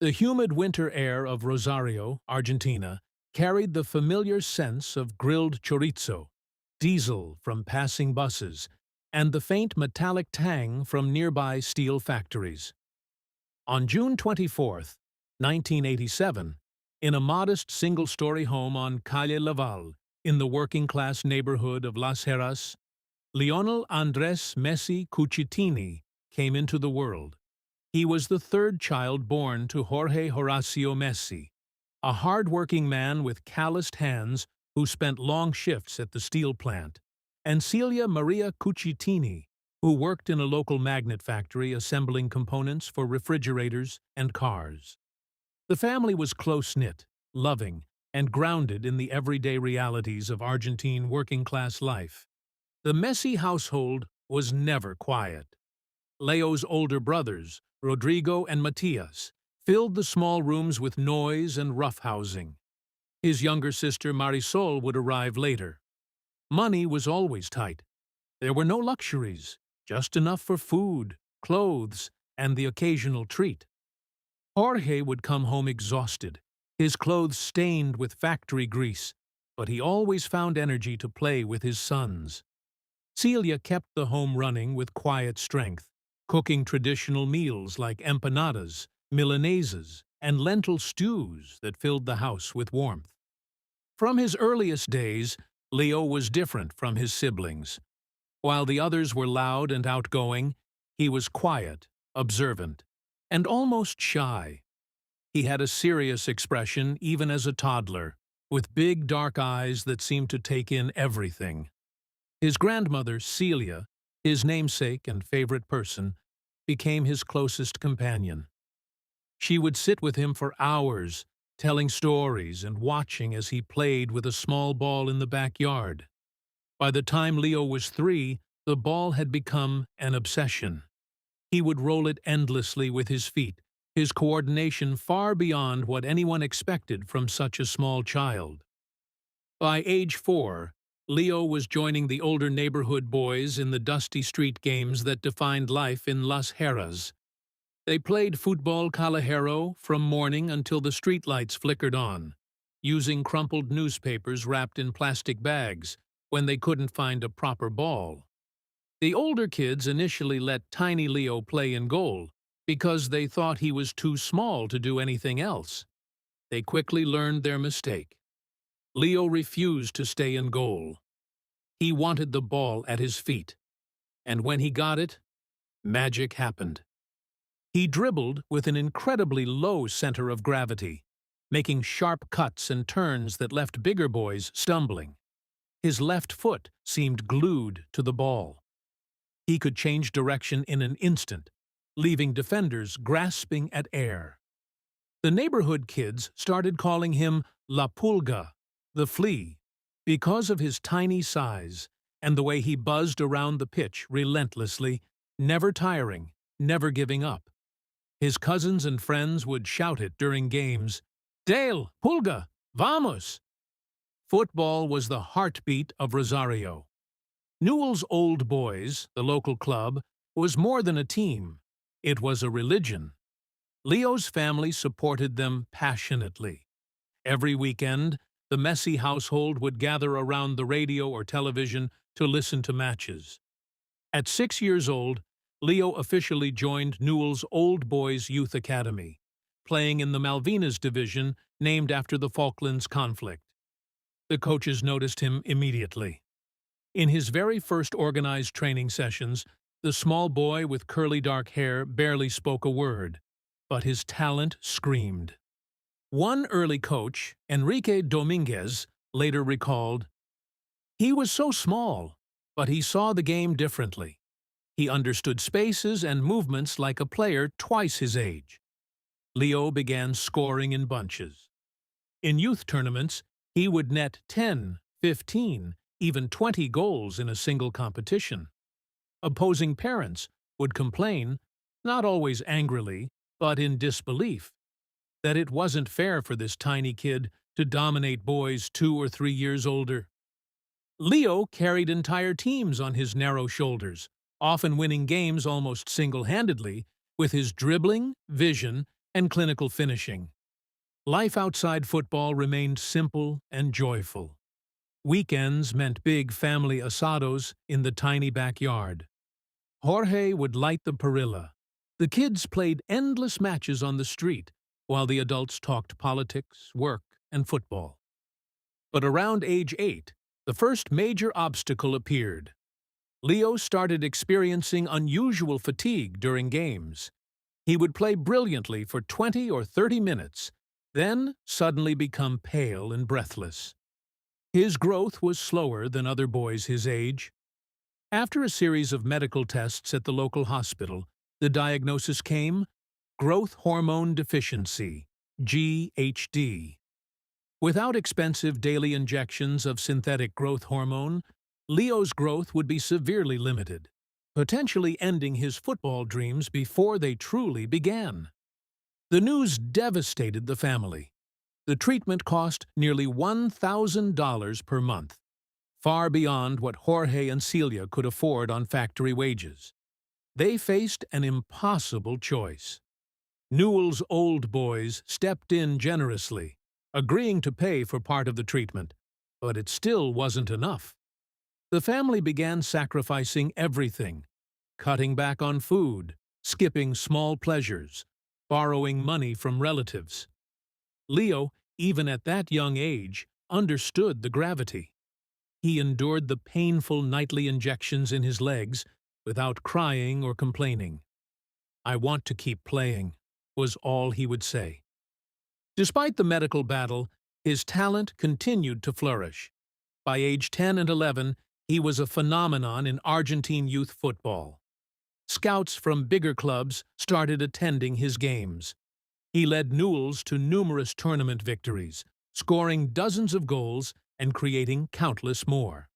The humid winter air of Rosario, Argentina, carried the familiar sense of grilled chorizo, diesel from passing buses, and the faint metallic tang from nearby steel factories. On June 24th, 1987, in a modest single-story home on Calle Laval, in the working-class neighborhood of Las Heras, Lionel Andres Messi Cucitini came into the world. He was the third child born to Jorge Horacio Messi, a hard-working man with calloused hands who spent long shifts at the steel plant, and Celia Maria Cucitini, who worked in a local magnet factory assembling components for refrigerators and cars. The family was close-knit, loving, and grounded in the everyday realities of Argentine working-class life. The Messi household was never quiet. Leo's older brothers, Rodrigo and Matias, filled the small rooms with noise and roughhousing. His younger sister Marisol would arrive later. Money was always tight. There were no luxuries, just enough for food, clothes, and the occasional treat. Jorge would come home exhausted, his clothes stained with factory grease, but he always found energy to play with his sons. Celia kept the home running with quiet strength, cooking traditional meals like empanadas, milanesas, and lentil stews that filled the house with warmth. From his earliest days, Leo was different from his siblings. While the others were loud and outgoing, he was quiet, observant, and almost shy. He had a serious expression even as a toddler, with big dark eyes that seemed to take in everything. His grandmother, Celia, his namesake and favorite person, became his closest companion. She would sit with him for hours, telling stories and watching as he played with a small ball in the backyard. By the time Leo was 3, the ball had become an obsession. He would roll it endlessly with his feet, his coordination far beyond what anyone expected from such a small child. By age 4, Leo was joining the older neighborhood boys in the dusty street games that defined life in Las Heras. They played football callejero from morning until the streetlights flickered on, using crumpled newspapers wrapped in plastic bags when they couldn't find a proper ball. The older kids initially let tiny Leo play in goal because they thought he was too small to do anything else. They quickly learned their mistake. Leo refused to stay in goal. He wanted the ball at his feet, and when he got it, magic happened. He dribbled with an incredibly low center of gravity, making sharp cuts and turns that left bigger boys stumbling. His left foot seemed glued to the ball. He could change direction in an instant, leaving defenders grasping at air. The neighborhood kids started calling him La Pulga, the flea, because of his tiny size and the way he buzzed around the pitch relentlessly, never tiring, never giving up. His cousins and friends would shout it during games. Dale, Pulga, vamos! Football was the heartbeat of Rosario. Newell's Old Boys, the local club, was more than a team. It was a religion. Leo's family supported them passionately. Every weekend, the Messi household would gather around the radio or television to listen to matches. At 6 years old, Leo officially joined Newell's Old Boys Youth Academy, playing in the Malvinas division named after the Falklands conflict. The coaches noticed him immediately. In his very first organized training sessions, the small boy with curly dark hair barely spoke a word, but his talent screamed. One early coach, Enrique Dominguez, later recalled, "He was so small, but he saw the game differently. He understood spaces and movements like a player twice his age." Leo began scoring in bunches. In youth tournaments, he would net 10, 15, even 20 goals in a single competition. Opposing parents would complain, not always angrily, but in disbelief, that it wasn't fair for this tiny kid to dominate boys 2 or 3 years older. Leo carried entire teams on his narrow shoulders, often winning games almost single-handedly with his dribbling, vision, and clinical finishing. Life outside football remained simple and joyful. Weekends meant big family asados in the tiny backyard. Jorge would light the perilla. The kids played endless matches on the street, while the adults talked politics, work, and football. But around age 8, the first major obstacle appeared. Leo started experiencing unusual fatigue during games. He would play brilliantly for 20 or 30 minutes, then suddenly become pale and breathless. His growth was slower than other boys his age. After a series of medical tests at the local hospital, the diagnosis came: growth hormone deficiency, GHD. Without expensive daily injections of synthetic growth hormone, Leo's growth would be severely limited, potentially ending his football dreams before they truly began. The news devastated the family. The treatment cost nearly $1,000 per month, far beyond what Jorge and Celia could afford on factory wages. They faced an impossible choice. Newell's old boys stepped in generously, agreeing to pay for part of the treatment, but it still wasn't enough. The family began sacrificing everything, cutting back on food, skipping small pleasures, borrowing money from relatives. Leo, even at that young age, understood the gravity. He endured the painful nightly injections in his legs without crying or complaining. "I want to keep playing," was all he would say. Despite the medical battle, his talent continued to flourish. By age 10 and 11, he was a phenomenon in Argentine youth football. Scouts from bigger clubs started attending his games. He led Newell's to numerous tournament victories, scoring dozens of goals and creating countless more.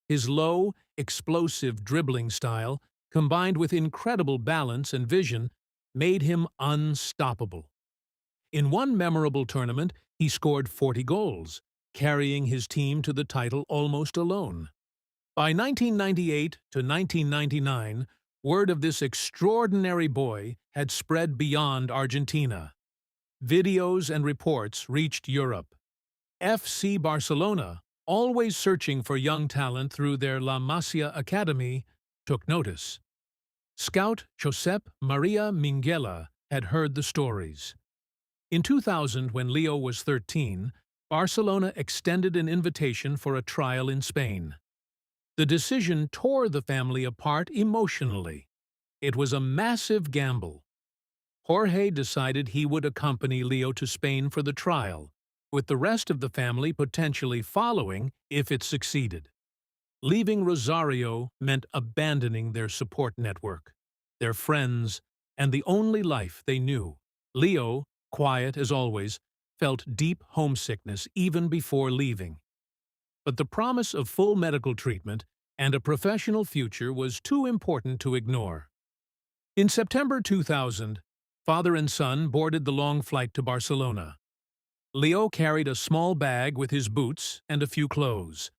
His low, explosive dribbling style, combined with incredible balance and vision, made him unstoppable. In one memorable tournament, he scored 40 goals, carrying his team to the title almost alone. By 1998 to 1999, word of this extraordinary boy had spread beyond Argentina. Videos and reports reached Europe. FC Barcelona, always searching for young talent through their La Masia Academy, took notice. Scout Josep Maria Minguella had heard the stories. In 2000, when Leo was 13, Barcelona extended an invitation for a trial in Spain. The decision tore the family apart emotionally. It was a massive gamble. Jorge decided he would accompany Leo to Spain for the trial, with the rest of the family potentially following if it succeeded. Leaving Rosario meant abandoning their support network, their friends, and the only life they knew. Leo, quiet as always, felt deep homesickness even before leaving. But the promise of full medical treatment and a professional future was too important to ignore. In September 2000, father and son boarded the long flight to Barcelona. Leo carried a small bag with his boots and a few clothes.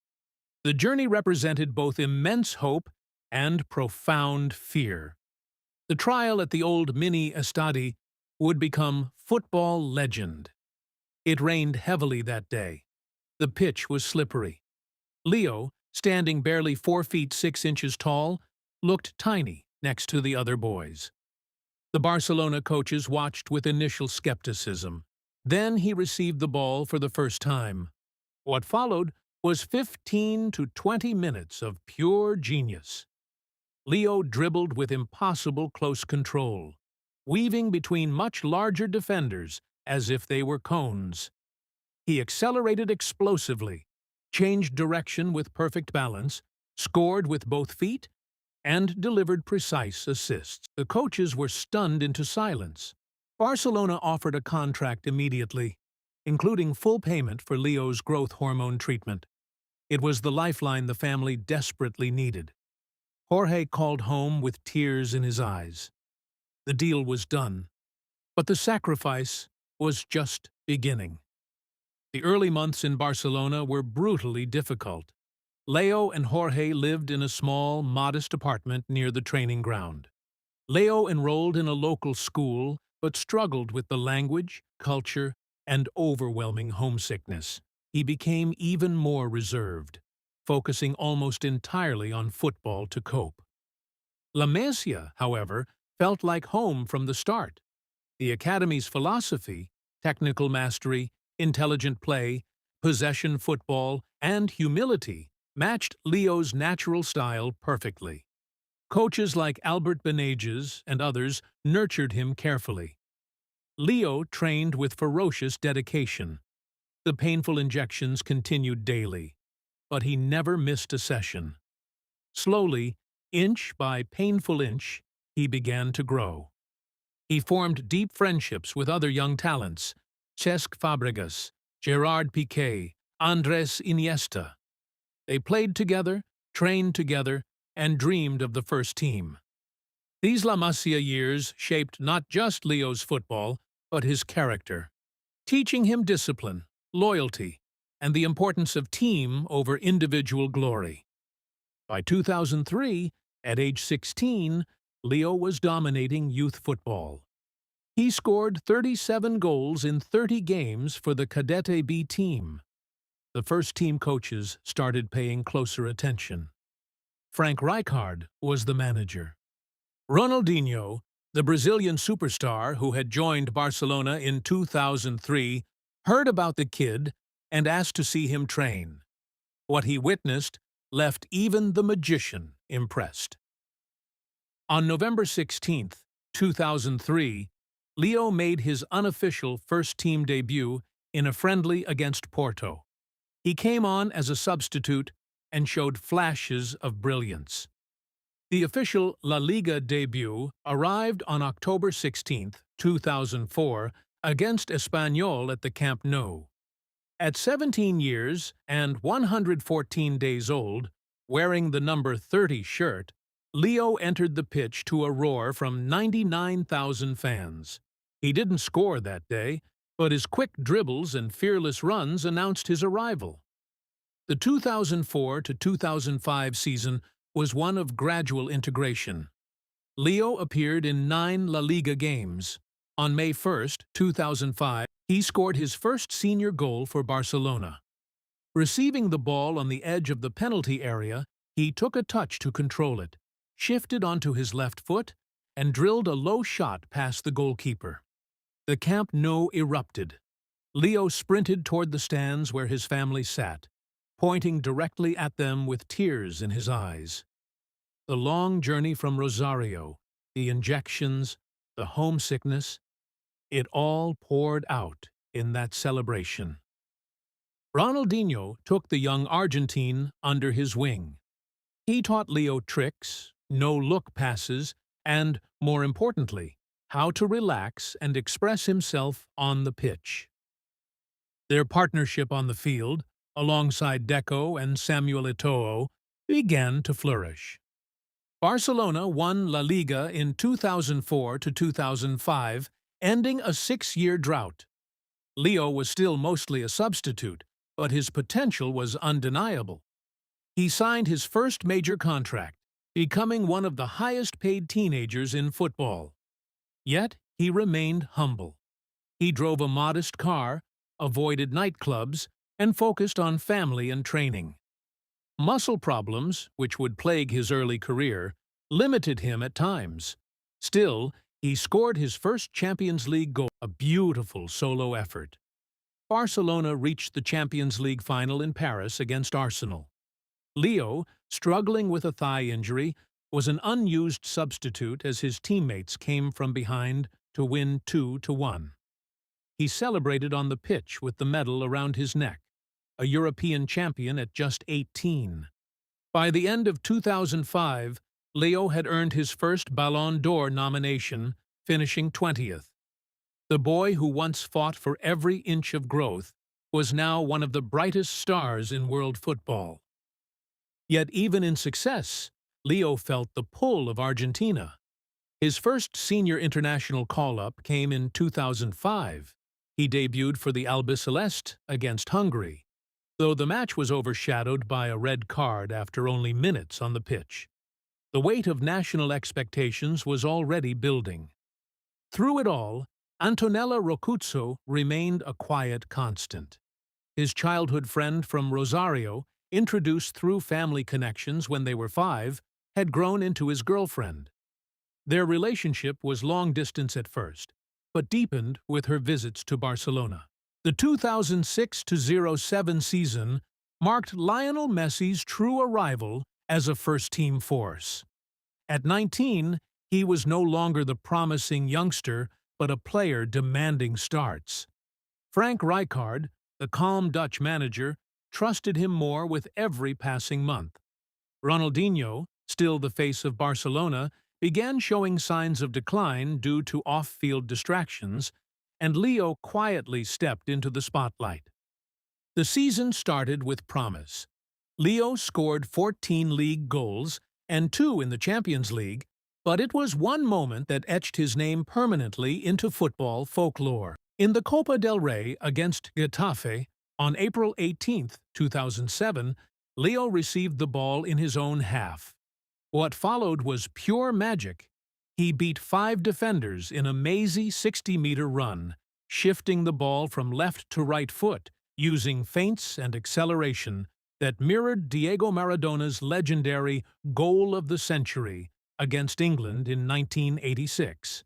The journey represented both immense hope and profound fear. The trial at the old mini estadi would become football legend. It rained heavily that day. The pitch was slippery. Leo, standing barely 4 feet 6 inches tall, looked tiny next to the other boys. The Barcelona coaches watched with initial skepticism. Then he received the ball for the first time. What followed was 15 to 20 minutes of pure genius. Leo dribbled with impossible close control, weaving between much larger defenders as if they were cones. He accelerated explosively, changed direction with perfect balance, scored with both feet, and delivered precise assists. The coaches were stunned into silence. Barcelona offered a contract immediately, including full payment for Leo's growth hormone treatment. It was the lifeline the family desperately needed. Jorge called home with tears in his eyes. The deal was done, but the sacrifice was just beginning. The early months in Barcelona were brutally difficult. Leo and Jorge lived in a small, modest apartment near the training ground. Leo enrolled in a local school, but struggled with the language, culture, and overwhelming homesickness. He became even more reserved, focusing almost entirely on football to cope. La Masia, however, felt like home from the start. The Academy's philosophy, technical mastery, intelligent play, possession football, and humility matched Leo's natural style perfectly. Coaches like Albert Benages and others nurtured him carefully. Leo trained with ferocious dedication. The painful injections continued daily, but he never missed a session. Slowly, inch by painful inch, he began to grow. He formed deep friendships with other young talents, Cesc Fabregas, Gerard Piqué, Andres Iniesta. They played together, trained together, and dreamed of the first team. These La Masia years shaped not just Leo's football, but his character, teaching him discipline, loyalty, and the importance of team over individual glory. By 2003, at age 16, Leo was dominating youth football. He scored 37 goals in 30 games for the Cadete B team. The first team coaches started paying closer attention. Frank Rijkaard was the manager. Ronaldinho, the Brazilian superstar who had joined Barcelona in 2003, heard about the kid and asked to see him train. What he witnessed left even the magician impressed. On November 16, 2003, Leo made his unofficial first-team debut in a friendly against Porto. He came on as a substitute and showed flashes of brilliance. The official La Liga debut arrived on October 16, 2004, against Espanyol at the Camp Nou. At 17 years and 114 days old, wearing the number 30 shirt, Leo entered the pitch to a roar from 99,000 fans. He didn't score that day, but his quick dribbles and fearless runs announced his arrival. The 2004 to 2005 season was one of gradual integration. Leo appeared in 9 La Liga games. On May 1, 2005, he scored his first senior goal for Barcelona. Receiving the ball on the edge of the penalty area, he took a touch to control it, shifted onto his left foot, and drilled a low shot past the goalkeeper. The Camp Nou erupted. Leo sprinted toward the stands where his family sat, pointing directly at them with tears in his eyes. The long journey from Rosario, the injections, the homesickness, it all poured out in that celebration. Ronaldinho took the young Argentine under his wing. He taught Leo tricks, no-look passes, and, more importantly, how to relax and express himself on the pitch. Their partnership on the field, alongside Deco and Samuel Eto'o, began to flourish. Barcelona won La Liga in 2004 to 2005, ending a 6-year drought. Leo was still mostly a substitute, but his potential was undeniable. He signed his first major contract, becoming one of the highest-paid teenagers in football. Yet he remained humble. He drove a modest car, avoided nightclubs, and focused on family and training. Muscle problems, which would plague his early career, limited him at times. Still, he scored his first Champions League goal, a beautiful solo effort. Barcelona reached the Champions League final in Paris against Arsenal. Leo, struggling with a thigh injury, was an unused substitute as his teammates came from behind to win 2-1. He celebrated on the pitch with the medal around his neck, a European champion at just 18. By the end of 2005, Leo had earned his first Ballon d'Or nomination, finishing 20th. The boy who once fought for every inch of growth was now one of the brightest stars in world football. Yet even in success, Leo felt the pull of Argentina. His first senior international call-up came in 2005. He debuted for the Albiceleste against Hungary, though the match was overshadowed by a red card after only minutes on the pitch. The weight of national expectations was already building. Through it all, Antonella Roccuzzo remained a quiet constant. His childhood friend from Rosario, introduced through family connections when they were 5, had grown into his girlfriend. Their relationship was long-distance at first, but deepened with her visits to Barcelona. The 2006-07 season marked Lionel Messi's true arrival as a first-team force. At 19, he was no longer the promising youngster, but a player demanding starts. Frank Rijkaard, the calm Dutch manager, trusted him more with every passing month. Ronaldinho, still the face of Barcelona, began showing signs of decline due to off-field distractions, and Leo quietly stepped into the spotlight. The season started with promise. Leo scored 14 league goals and 2 in the Champions League, but it was one moment that etched his name permanently into football folklore. In the Copa del Rey against Getafe on April 18, 2007, Leo received the ball in his own half. What followed was pure magic. He beat 5 defenders in a mazy 60-meter run, shifting the ball from left to right foot, using feints and acceleration that mirrored Diego Maradona's legendary goal of the century against England in 1986.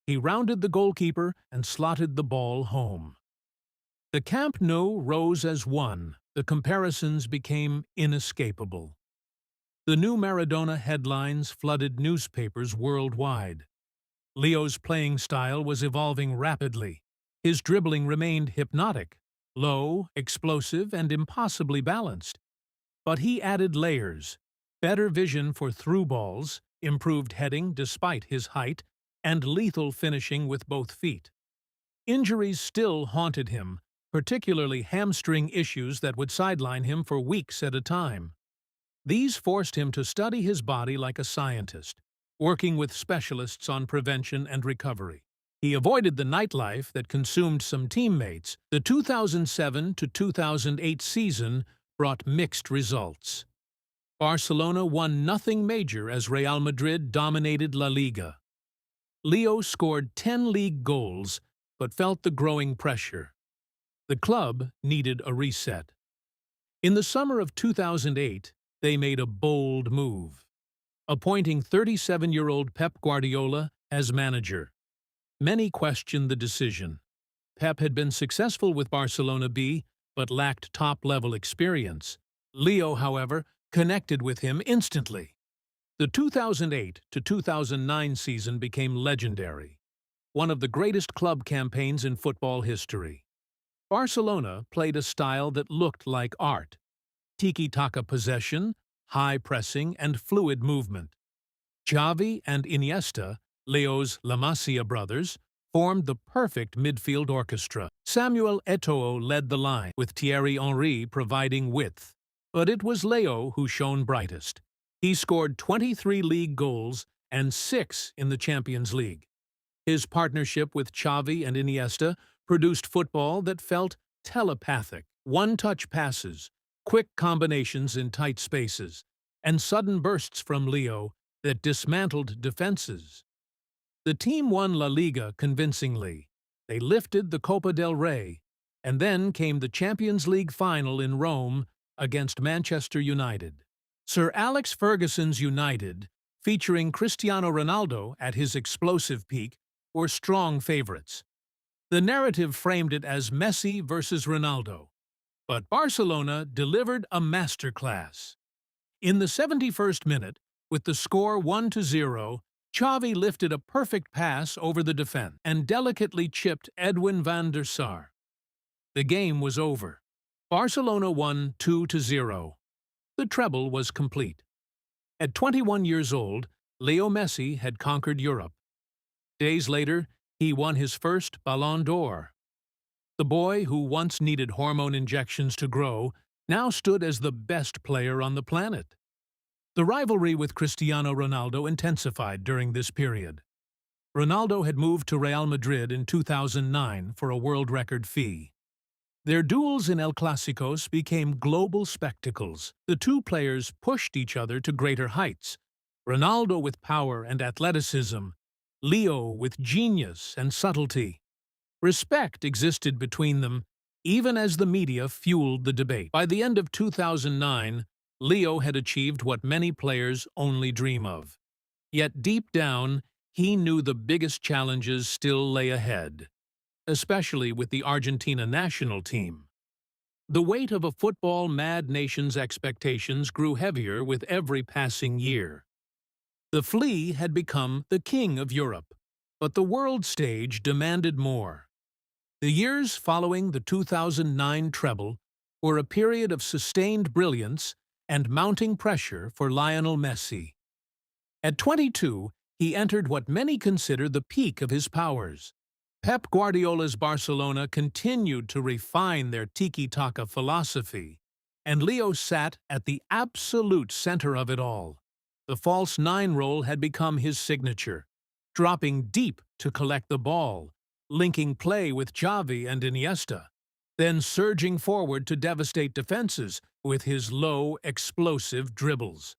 He rounded the goalkeeper and slotted the ball home. The Camp Nou rose as one. The comparisons became inescapable. The new Maradona headlines flooded newspapers worldwide. Leo's playing style was evolving rapidly. His dribbling remained hypnotic, low, explosive, and impossibly balanced. But he added layers: better vision for through balls, improved heading despite his height, and lethal finishing with both feet. Injuries still haunted him, particularly hamstring issues that would sideline him for weeks at a time. These forced him to study his body like a scientist, working with specialists on prevention and recovery. He avoided the nightlife that consumed some teammates. The 2007-2008 season brought mixed results. Barcelona won nothing major as Real Madrid dominated La Liga. Leo scored 10 league goals, but felt the growing pressure. The club needed a reset. In the summer of 2008, they made a bold move, appointing 37-year-old Pep Guardiola as manager. Many questioned the decision. Pep had been successful with Barcelona B, but lacked top-level experience. Leo, however, connected with him instantly. The 2008-2009 season became legendary, one of the greatest club campaigns in football history. Barcelona played a style that looked like art: tiki-taka possession, high pressing, and fluid movement. Xavi and Iniesta, Leo's La Masia brothers, formed the perfect midfield orchestra. Samuel Eto'o led the line, with Thierry Henry providing width. But it was Leo who shone brightest. He scored 23 league goals and 6 in the Champions League. His partnership with Xavi and Iniesta produced football that felt telepathic: one-touch passes, quick combinations in tight spaces, and sudden bursts from Leo that dismantled defenses. The team won La Liga convincingly. They lifted the Copa del Rey, and then came the Champions League final in Rome against Manchester United. Sir Alex Ferguson's United, featuring Cristiano Ronaldo at his explosive peak, were strong favorites. The narrative framed it as Messi versus Ronaldo, but Barcelona delivered a masterclass. In the 71st minute, with the score 1-0, Xavi lifted a perfect pass over the defense and delicately chipped Edwin van der Sar. The game was over. Barcelona won 2-0. The treble was complete. At 21 years old, Leo Messi had conquered Europe. Days later, he won his first Ballon d'Or. The boy, who once needed hormone injections to grow, now stood as the best player on the planet. The rivalry with Cristiano Ronaldo intensified during this period. Ronaldo had moved to Real Madrid in 2009 for a world record fee. Their duels in El Clásicos became global spectacles. The two players pushed each other to greater heights. Ronaldo with power and athleticism, Leo with genius and subtlety. Respect existed between them, even as the media fueled the debate. By the end of 2009, Leo had achieved what many players only dream of. Yet deep down, he knew the biggest challenges still lay ahead, especially with the Argentina national team. The weight of a football-mad nation's expectations grew heavier with every passing year. The Flea had become the king of Europe, but the world stage demanded more. The years following the 2009 treble were a period of sustained brilliance and mounting pressure for Lionel Messi. At 22, he entered what many consider the peak of his powers. Pep Guardiola's Barcelona continued to refine their tiki-taka philosophy, and Leo sat at the absolute center of it all. The false nine role had become his signature, dropping deep to collect the ball, linking play with Xavi and Iniesta, then surging forward to devastate defenses with his low, explosive dribbles.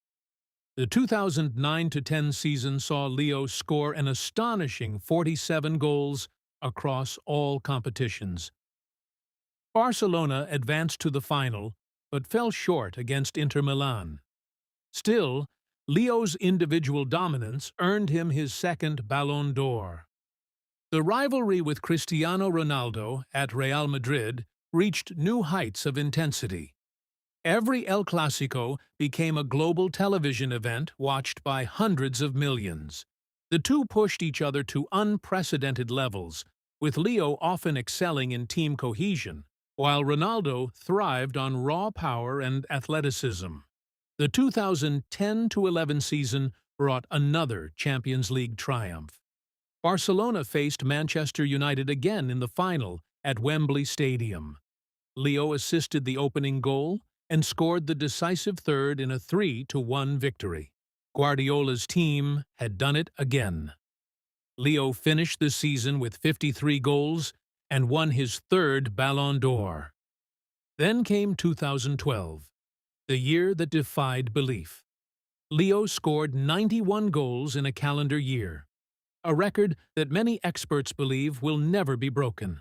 The 2009-10 season saw Leo score an astonishing 47 goals across all competitions. Barcelona advanced to the final, but fell short against Inter Milan. Still, Leo's individual dominance earned him his second Ballon d'Or. The rivalry with Cristiano Ronaldo at Real Madrid reached new heights of intensity. Every El Clasico became a global television event watched by hundreds of millions. The two pushed each other to unprecedented levels, with Leo often excelling in team cohesion, while Ronaldo thrived on raw power and athleticism. The 2010-11 season brought another Champions League triumph. Barcelona faced Manchester United again in the final at Wembley Stadium. Leo assisted the opening goal and scored the decisive third in a 3-1 victory. Guardiola's team had done it again. Leo finished the season with 53 goals and won his third Ballon d'Or. Then came 2012, the year that defied belief. Leo scored 91 goals in a calendar year, a record that many experts believe will never be broken.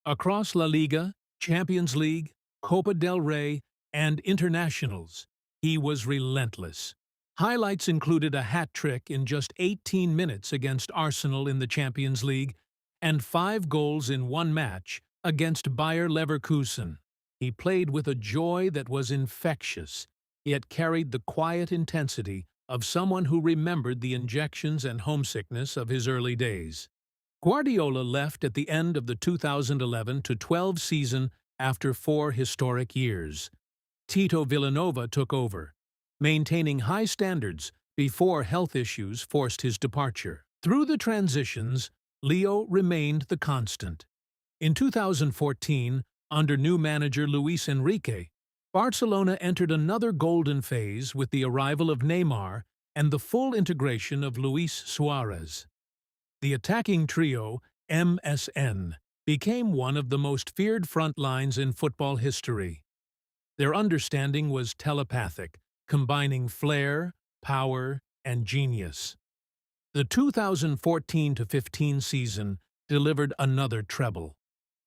Across La Liga, Champions League, Copa del Rey, and internationals, he was relentless. Highlights included a hat-trick in just 18 minutes against Arsenal in the Champions League and 5 goals in one match against Bayer Leverkusen. He played with a joy that was infectious, yet carried the quiet intensity of someone who remembered the injections and homesickness of his early days. Guardiola left at the end of the 2011-12 season after 4 historic years. Tito Villanova took over, maintaining high standards before health issues forced his departure. Through the transitions, Leo remained the constant. In 2014, under new manager Luis Enrique, Barcelona entered another golden phase with the arrival of Neymar and the full integration of Luis Suarez. The attacking trio, MSN, became one of the most feared front lines in football history. Their understanding was telepathic, combining flair, power, and genius. The 2014-15 season delivered another treble.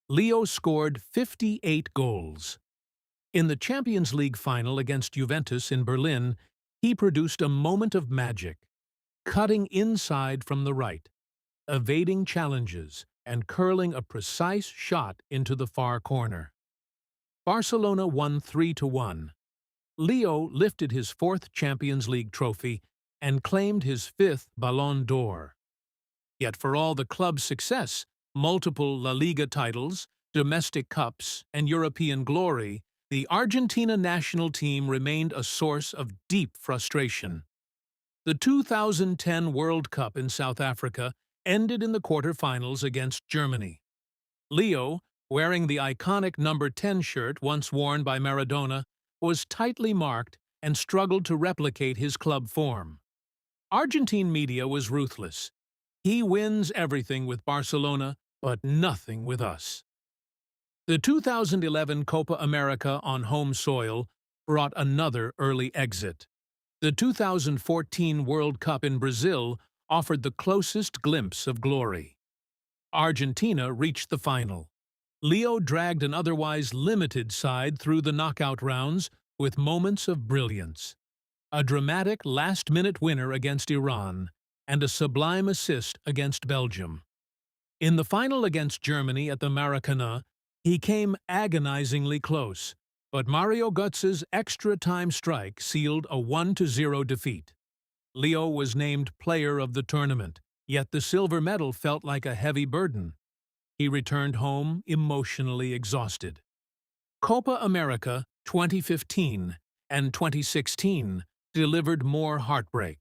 Leo scored 58 goals. In the Champions League final against Juventus in Berlin, he produced a moment of magic, cutting inside from the right, evading challenges, and curling a precise shot into the far corner. Barcelona won 3-1. Leo lifted his 4th Champions League trophy and claimed his 5th Ballon d'Or. Yet for all the club's success, multiple La Liga titles, domestic cups, and European glory, the Argentina national team remained a source of deep frustration. The 2010 World Cup in South Africa ended in the quarter-finals against Germany. Leo, wearing the iconic number 10 shirt once worn by Maradona, was tightly marked and struggled to replicate his club form. Argentine media was ruthless. He wins everything with Barcelona, but nothing with us. The 2011 Copa America on home soil brought another early exit. The 2014 World Cup in Brazil offered the closest glimpse of glory. Argentina reached the final. Leo dragged an otherwise limited side through the knockout rounds with moments of brilliance. A dramatic last-minute winner against Iran and a sublime assist against Belgium. In the final against Germany at the Maracanã, he came agonizingly close, but Mario Götze's extra-time strike sealed a 1-0 defeat. Leo was named player of the tournament, yet the silver medal felt like a heavy burden. He returned home emotionally exhausted. Copa America 2015 and 2016 delivered more heartbreak.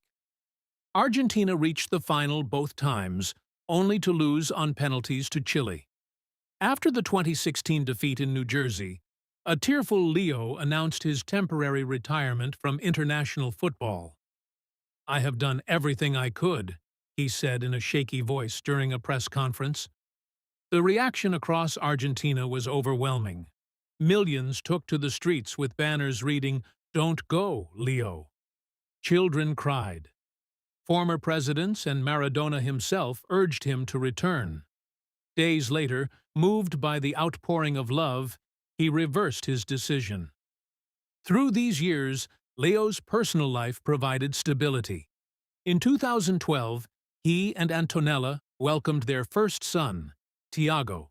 Argentina reached the final both times, only to lose on penalties to Chile. After the 2016 defeat in New Jersey, a tearful Leo announced his temporary retirement from international football. "I have done everything I could," he said in a shaky voice during a press conference. The reaction across Argentina was overwhelming. Millions took to the streets with banners reading, "Don't go, Leo." Children cried. Former presidents and Maradona himself urged him to return. Days later, moved by the outpouring of love, he reversed his decision. Through these years, Leo's personal life provided stability. In 2012, he and Antonella welcomed their first son, Tiago.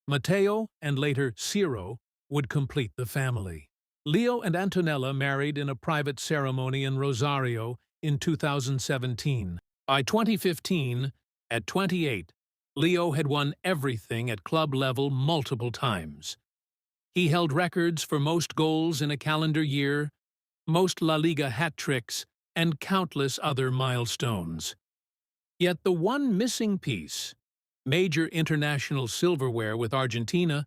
Matteo, and later Ciro, would complete the family. Leo and Antonella married in a private ceremony in Rosario in 2017. By 2015, at 28, Leo had won everything at club level multiple times. He held records for most goals in a calendar year, most La Liga hat-tricks, and countless other milestones. Yet the one missing piece, major international silverware with Argentina,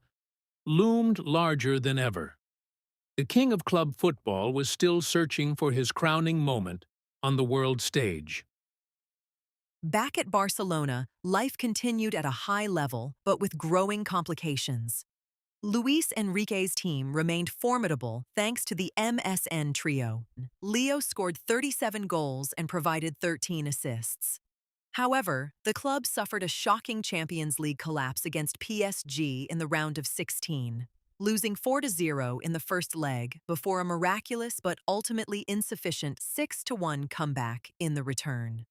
loomed larger than ever. The king of club football was still searching for his crowning moment on the world stage. Back at Barcelona, life continued at a high level, but with growing complications. Luis Enrique's team remained formidable thanks to the MSN trio. Leo scored 37 goals and provided 13 assists. However, the club suffered a shocking Champions League collapse against PSG in the round of 16, losing 4-0 in the first leg before a miraculous but ultimately insufficient 6-1 comeback in the return.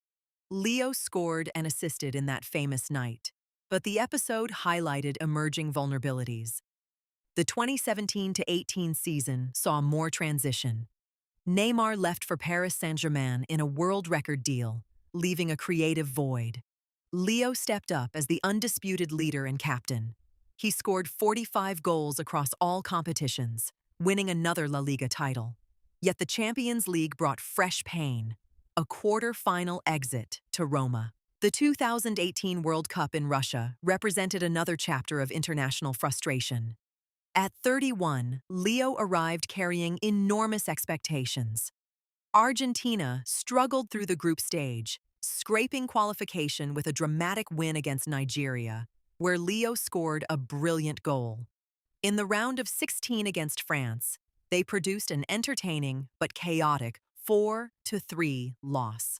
Leo scored and assisted in that famous night, but the episode highlighted emerging vulnerabilities. The 2017-18 season saw more transition. Neymar left for Paris Saint-Germain in a world record deal, leaving a creative void. Leo stepped up as the undisputed leader and captain. He scored 45 goals across all competitions, winning another La Liga title. Yet the Champions League brought fresh pain, a quarter-final exit to Roma. The 2018 World Cup in Russia represented another chapter of international frustration. At 31, Leo arrived carrying enormous expectations. Argentina struggled through the group stage, scraping qualification with a dramatic win against Nigeria, where Leo scored a brilliant goal. In the round of 16 against France, they produced an entertaining but chaotic 4-3 loss.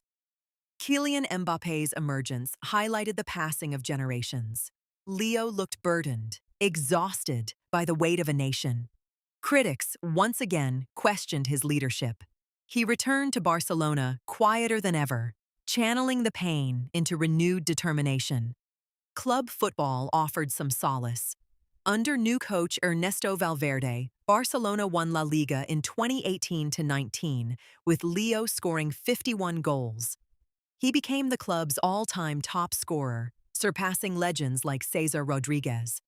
Kylian Mbappe's emergence highlighted the passing of generations. Leo looked burdened, exhausted by the weight of a nation. Critics once again questioned his leadership. He returned to Barcelona quieter than ever, channeling the pain into renewed determination. Club football offered some solace. Under new coach Ernesto Valverde, Barcelona won La Liga in 2018-19, with Leo scoring 51 goals. He became the club's all-time top scorer, surpassing legends like Cesar Rodriguez.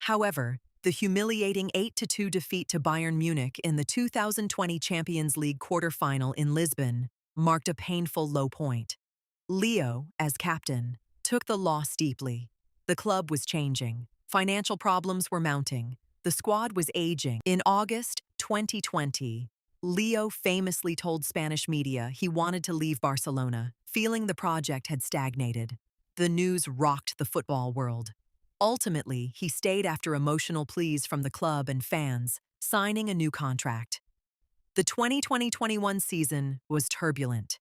However, the humiliating 8-2 defeat to Bayern Munich in the 2020 Champions League quarter-final in Lisbon marked a painful low point. Leo, as captain, took the loss deeply. The club was changing. Financial problems were mounting. The squad was aging. In August 2020, Leo famously told Spanish media he wanted to leave Barcelona, feeling the project had stagnated. The news rocked the football world. Ultimately, he stayed after emotional pleas from the club and fans, signing a new contract. The 2020-21 season was turbulent.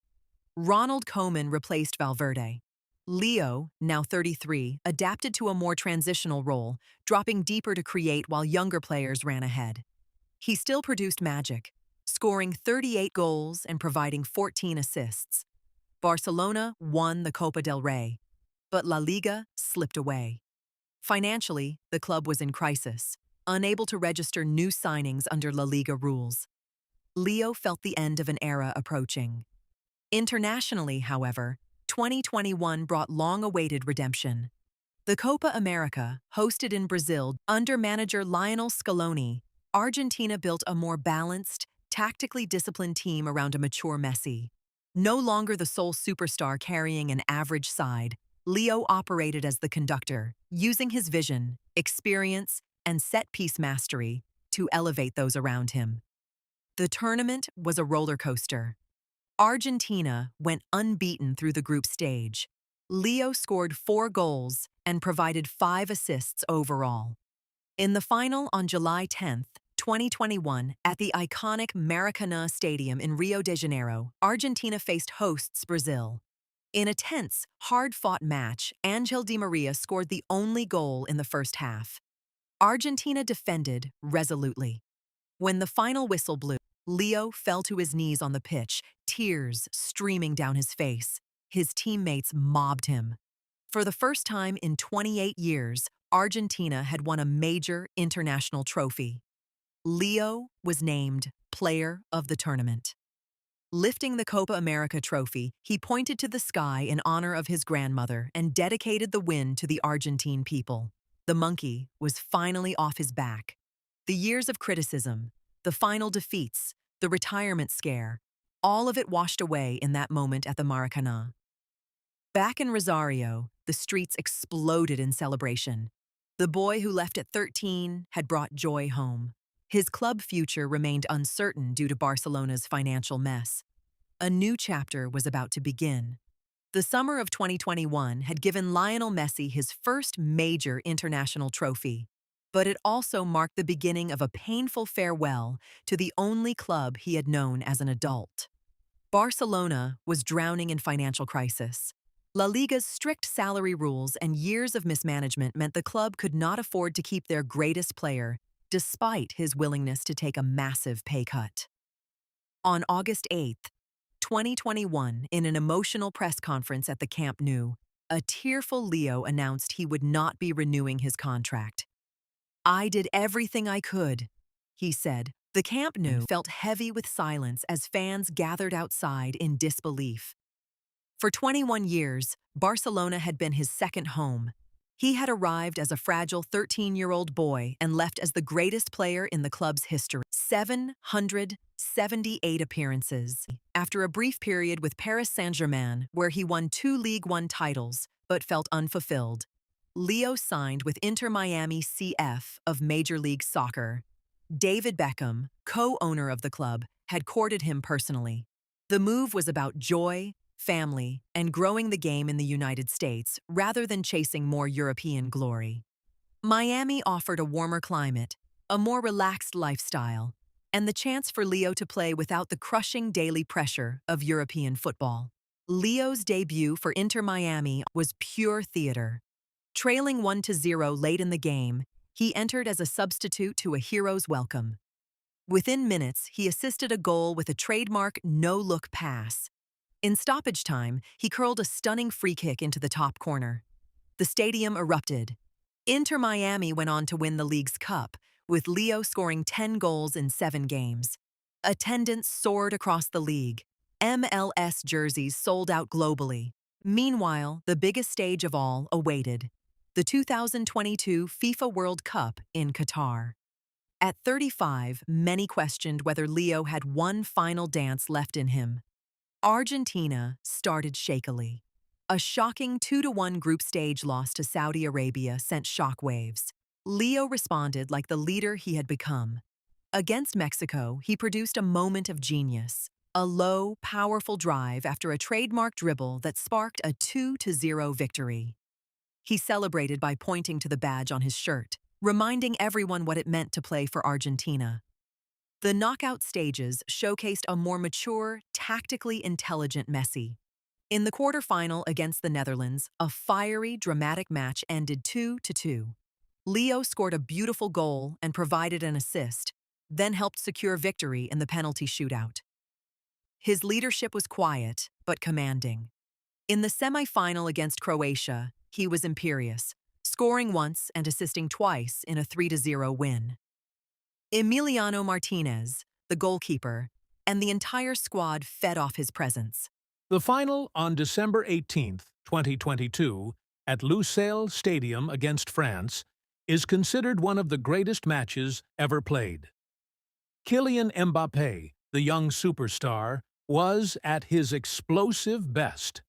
Ronald Koeman replaced Valverde. Leo, now 33, adapted to a more transitional role, dropping deeper to create while younger players ran ahead. He still produced magic, scoring 38 goals and providing 14 assists. Barcelona won the Copa del Rey, but La Liga slipped away. Financially, the club was in crisis, unable to register new signings under La Liga rules. Leo felt the end of an era approaching. Internationally, however, 2021 brought long-awaited redemption. The Copa America, hosted in Brazil under manager Lionel Scaloni, Argentina built a more balanced, tactically disciplined team around a mature Messi. No longer the sole superstar carrying an average side, Leo operated as the conductor, using his vision, experience, and set-piece mastery to elevate those around him. The tournament was a roller coaster. Argentina went unbeaten through the group stage. Leo scored 4 goals and provided 5 assists overall. In the final on July 10, 2021, at the iconic Maracanã Stadium in Rio de Janeiro, Argentina faced hosts Brazil. In a tense, hard-fought match, Angel Di Maria scored the only goal in the first half. Argentina defended resolutely. When the final whistle blew, Leo fell to his knees on the pitch, tears streaming down his face. His teammates mobbed him. For the first time in 28 years, Argentina had won a major international trophy. Leo was named Player of the Tournament. Lifting the Copa America trophy, he pointed to the sky in honor of his grandmother and dedicated the win to the Argentine people. The monkey was finally off his back. The years of criticism, the final defeats, the retirement scare, all of it washed away in that moment at the Maracanã. Back in Rosario, the streets exploded in celebration. The boy who left at 13 had brought joy home. His club future remained uncertain due to Barcelona's financial mess. A new chapter was about to begin. The summer of 2021 had given Lionel Messi his first major international trophy, but it also marked the beginning of a painful farewell to the only club he had known as an adult. Barcelona was drowning in financial crisis. La Liga's strict salary rules and years of mismanagement meant the club could not afford to keep their greatest player, despite his willingness to take a massive pay cut. On August 8, 2021, in an emotional press conference at the Camp Nou, a tearful Leo announced he would not be renewing his contract. "I did everything I could," he said. The Camp Nou felt heavy with silence as fans gathered outside in disbelief. For 21 years, Barcelona had been his second home. He had arrived as a fragile 13-year-old boy and left as the greatest player in the club's history. 778 appearances. After a brief period with Paris Saint-Germain, where he won 2 League One titles but felt unfulfilled, Leo signed with Inter Miami CF of Major League Soccer. David Beckham, co-owner of the club, had courted him personally. The move was about joy, family, and growing the game in the United States rather than chasing more European glory. Miami offered a warmer climate, a more relaxed lifestyle, and the chance for Leo to play without the crushing daily pressure of European football. Leo's debut for Inter Miami was pure theater. Trailing 1-0 late in the game, he entered as a substitute to a hero's welcome. Within minutes, he assisted a goal with a trademark no-look pass. In stoppage time, he curled a stunning free kick into the top corner. The stadium erupted. Inter Miami went on to win the league's cup, with Leo scoring 10 goals in 7 games. Attendance soared across the league. MLS jerseys sold out globally. Meanwhile, the biggest stage of all awaited: the 2022 FIFA World Cup in Qatar. At 35, many questioned whether Leo had one final dance left in him. Argentina started shakily. A shocking 2-1 group stage loss to Saudi Arabia sent shockwaves. Leo responded like the leader he had become. Against Mexico, he produced a moment of genius, a low, powerful drive after a trademark dribble that sparked a 2-0 victory. He celebrated by pointing to the badge on his shirt, reminding everyone what it meant to play for Argentina. The knockout stages showcased a more mature, tactically intelligent Messi. In the quarterfinal against the Netherlands, a fiery, dramatic match ended 2-2. Leo scored a beautiful goal and provided an assist, then helped secure victory in the penalty shootout. His leadership was quiet, but commanding. In the semi-final against Croatia, he was imperious, scoring once and assisting twice in a 3-0 win. Emiliano Martinez, the goalkeeper, and the entire squad fed off his presence. The final on December 18, 2022, at Lusail Stadium against France, is considered one of the greatest matches ever played. Kylian Mbappé, the young superstar, was at his explosive best.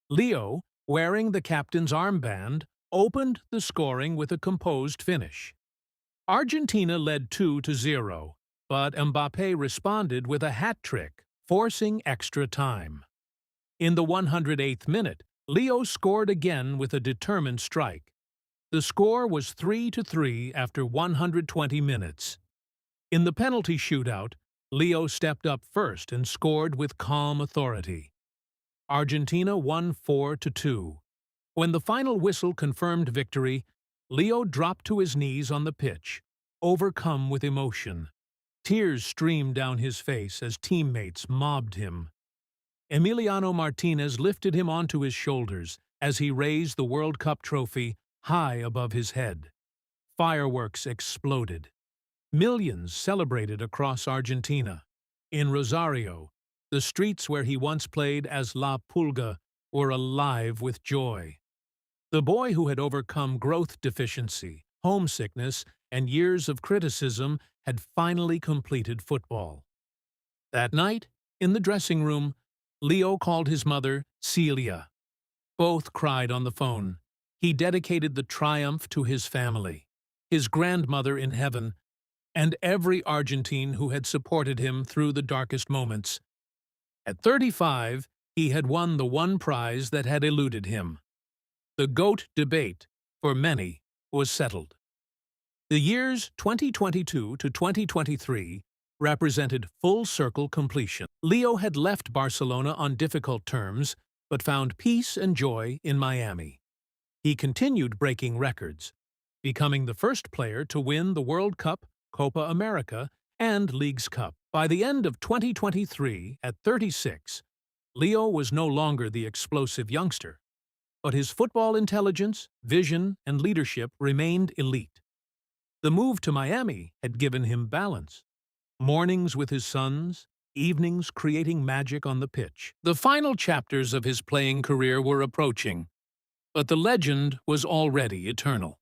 Leo, wearing the captain's armband, opened the scoring with a composed finish. Argentina led 2-0, but Mbappé responded with a hat-trick, forcing extra time. In the 108th minute, Leo scored again with a determined strike. The score was 3-3 after 120 minutes. In the penalty shootout, Leo stepped up first and scored with calm authority. Argentina won 4-2. When the final whistle confirmed victory, Leo dropped to his knees on the pitch, overcome with emotion. Tears streamed down his face as teammates mobbed him. Emiliano Martinez lifted him onto his shoulders as he raised the World Cup trophy high above his head. Fireworks exploded. Millions celebrated across Argentina. In Rosario, the streets where he once played as La Pulga were alive with joy. The boy who had overcome growth deficiency, homesickness, and years of criticism had finally completed football. That night, in the dressing room, Leo called his mother, Celia. Both cried on the phone. He dedicated the triumph to his family, his grandmother in heaven, and every Argentine who had supported him through the darkest moments. At 35, he had won the one prize that had eluded him. The GOAT debate, for many, was settled. The years 2022 to 2023 represented full-circle completion. Leo had left Barcelona on difficult terms, but found peace and joy in Miami. He continued breaking records, becoming the first player to win the World Cup, Copa America, and Leagues Cup. By the end of 2023, at 36, Leo was no longer the explosive youngster, but his football intelligence, vision, and leadership remained elite. The move to Miami had given him balance. Mornings with his sons, evenings creating magic on the pitch. The final chapters of his playing career were approaching, but the legend was already eternal.